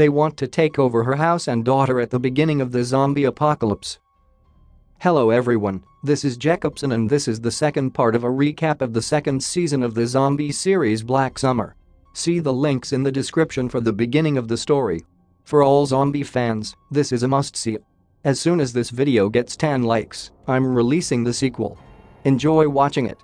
They want to take over her house and daughter at the beginning of the zombie apocalypse. Hello everyone, this is Jacobson and this is the second part of a recap of the second season of the zombie series Black Summer. See the links in the description for the beginning of the story. For all zombie fans, this is a must-see. As soon as this video gets 10 likes, I'm releasing the sequel. Enjoy watching it.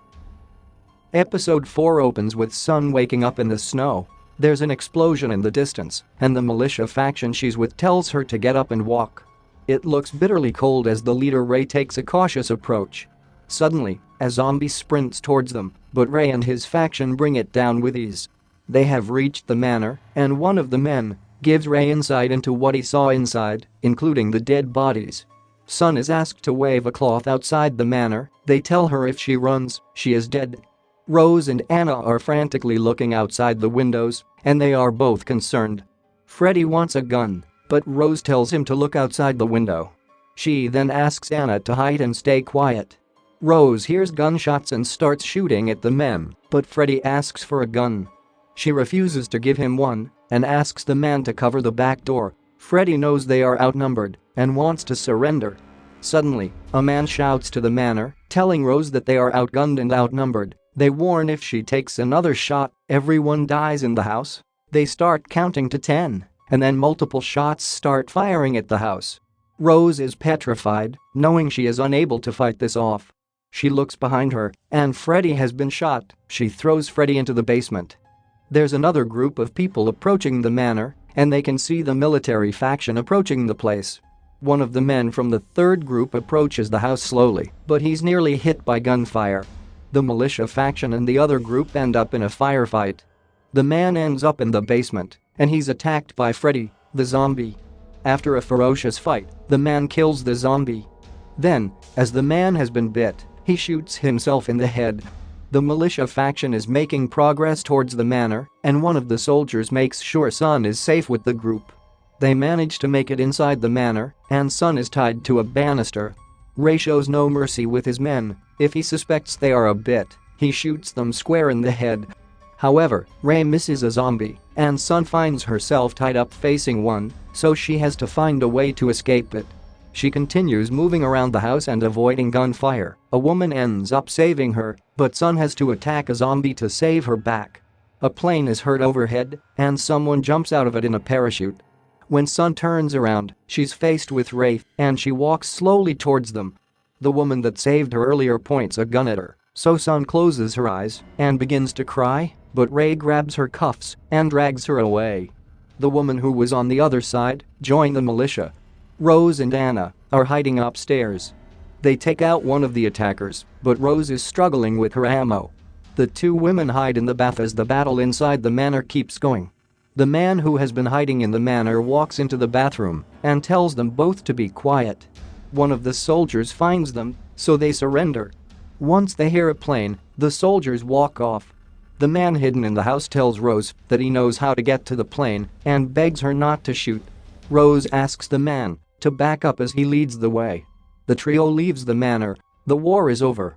Episode 4 opens with Sun waking up in the snow. There's an explosion in the distance, and the militia faction she's with tells her to get up and walk. It looks bitterly cold as the leader Ray takes a cautious approach. Suddenly, a zombie sprints towards them, but Ray and his faction bring it down with ease. They have reached the manor, and one of the men gives Ray insight into what he saw inside, including the dead bodies. Sun is asked to wave a cloth outside the manor. They tell her if she runs, she is dead. Rose and Anna are frantically looking outside the windows, and they are both concerned. Freddy wants a gun, but Rose tells him to look outside the window. She then asks Anna to hide and stay quiet. Rose hears gunshots and starts shooting at the men, but Freddy asks for a gun. She refuses to give him one and asks the man to cover the back door. Freddy knows they are outnumbered and wants to surrender. Suddenly, a man shouts to the manor, telling Rose that they are outgunned and outnumbered. They warn if she takes another shot, everyone dies in the house. They start counting to 10, and then multiple shots start firing at the house. Rose is petrified, knowing she is unable to fight this off. She looks behind her, and Freddy has been shot. She throws Freddy into the basement. There's another group of people approaching the manor, and they can see the military faction approaching the place. One of the men from the third group approaches the house slowly, but he's nearly hit by gunfire. The militia faction and the other group end up in a firefight. The man ends up in the basement, and he's attacked by Freddy, the zombie. After a ferocious fight, the man kills the zombie. Then, as the man has been bit, he shoots himself in the head. The militia faction is making progress towards the manor, and one of the soldiers makes sure Sun is safe with the group. They manage to make it inside the manor, and Sun is tied to a banister. Ray shows no mercy with his men. If he suspects they are a bit, he shoots them square in the head. However, Ray misses a zombie, and Sun finds herself tied up facing one, so she has to find a way to escape it. She continues moving around the house and avoiding gunfire. A woman ends up saving her, but Sun has to attack a zombie to save her back. A plane is heard overhead, and someone jumps out of it in a parachute. When Sun turns around, she's faced with Ray, and she walks slowly towards them. The woman that saved her earlier points a gun at her, so Sun closes her eyes and begins to cry, but Ray grabs her cuffs and drags her away. The woman who was on the other side joined the militia. Rose and Anna are hiding upstairs. They take out one of the attackers, but Rose is struggling with her ammo. The two women hide in the bath as the battle inside the manor keeps going. The man who has been hiding in the manor walks into the bathroom and tells them both to be quiet. One of the soldiers finds them, so they surrender. Once they hear a plane, the soldiers walk off. The man hidden in the house tells Rose that he knows how to get to the plane and begs her not to shoot. Rose asks the man to back up as he leads the way. The trio leaves the manor. The war is over.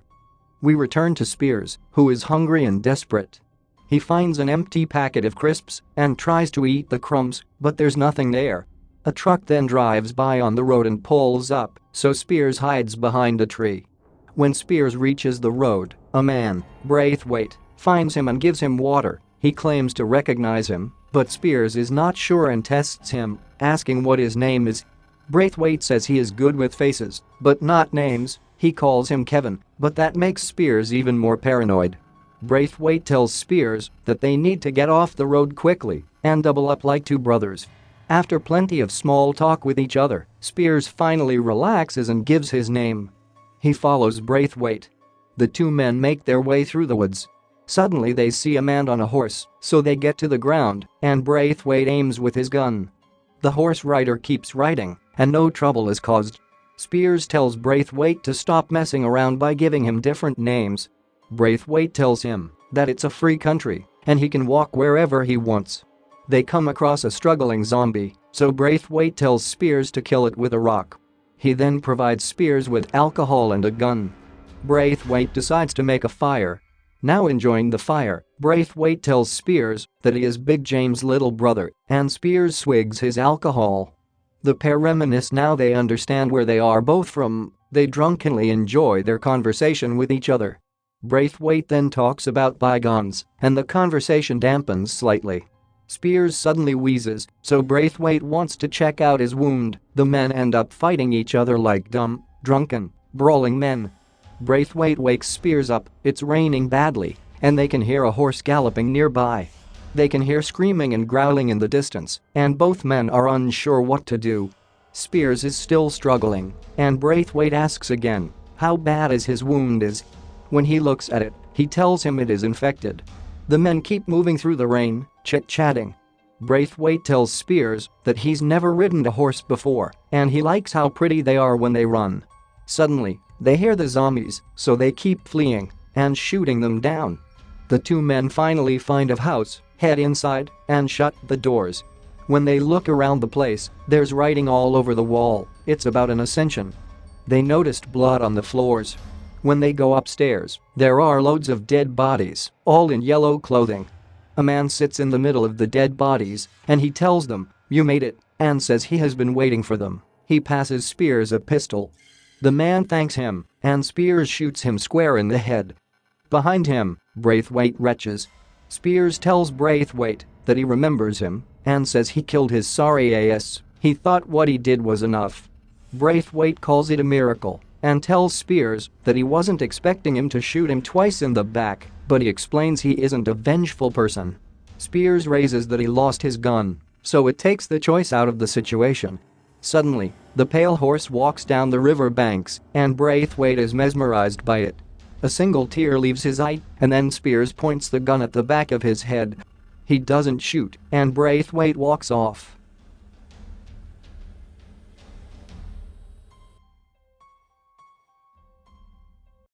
We return to Spears, who is hungry and desperate. He finds an empty packet of crisps and tries to eat the crumbs, but there's nothing there. A truck then drives by on the road and pulls up, so Spears hides behind a tree. When Spears reaches the road, a man, Braithwaite, finds him and gives him water. He claims to recognize him, but Spears is not sure and tests him, asking what his name is. Braithwaite says he is good with faces, but not names. He calls him Kevin, but that makes Spears even more paranoid. Braithwaite tells Spears that they need to get off the road quickly and double up like two brothers. After plenty of small talk with each other, Spears finally relaxes and gives his name. He follows Braithwaite. The two men make their way through the woods. Suddenly they see a man on a horse, so they get to the ground, and Braithwaite aims with his gun. The horse rider keeps riding, and no trouble is caused. Spears tells Braithwaite to stop messing around by giving him different names. Braithwaite tells him that it's a free country, and he can walk wherever he wants. They come across a struggling zombie, so Braithwaite tells Spears to kill it with a rock. He then provides Spears with alcohol and a gun. Braithwaite decides to make a fire. Now enjoying the fire, Braithwaite tells Spears that he is Big James' little brother, and Spears swigs his alcohol. The pair reminisce now they understand where they are both from. They drunkenly enjoy their conversation with each other. Braithwaite then talks about bygones, and the conversation dampens slightly. Spears suddenly wheezes, so Braithwaite wants to check out his wound. The men end up fighting each other like dumb, drunken, brawling men. Braithwaite wakes Spears up, it's raining badly, and they can hear a horse galloping nearby. They can hear screaming and growling in the distance, and both men are unsure what to do. Spears is still struggling, and Braithwaite asks again how bad his wound is. When he looks at it, he tells him it is infected. The men keep moving through the rain, chit-chatting. Braithwaite tells Spears that he's never ridden a horse before, and he likes how pretty they are when they run. Suddenly, they hear the zombies, so they keep fleeing and shooting them down. The two men finally find a house, head inside, and shut the doors. When they look around the place, there's writing all over the wall. It's about an ascension. They noticed blood on the floors. When they go upstairs, there are loads of dead bodies, all in yellow clothing. A man sits in the middle of the dead bodies, and he tells them, "You made it," and says he has been waiting for them. He passes Spears a pistol. The man thanks him, and Spears shoots him square in the head. Behind him, Braithwaite retches. Spears tells Braithwaite that he remembers him and says he killed his sorry ass. He thought what he did was enough. Braithwaite calls it a miracle and tells Spears that he wasn't expecting him to shoot him twice in the back, but he explains he isn't a vengeful person. Spears raises that he lost his gun, so it takes the choice out of the situation. Suddenly, the pale horse walks down the river banks, and Braithwaite is mesmerized by it. A single tear leaves his eye, and then Spears points the gun at the back of his head. He doesn't shoot, and Braithwaite walks off.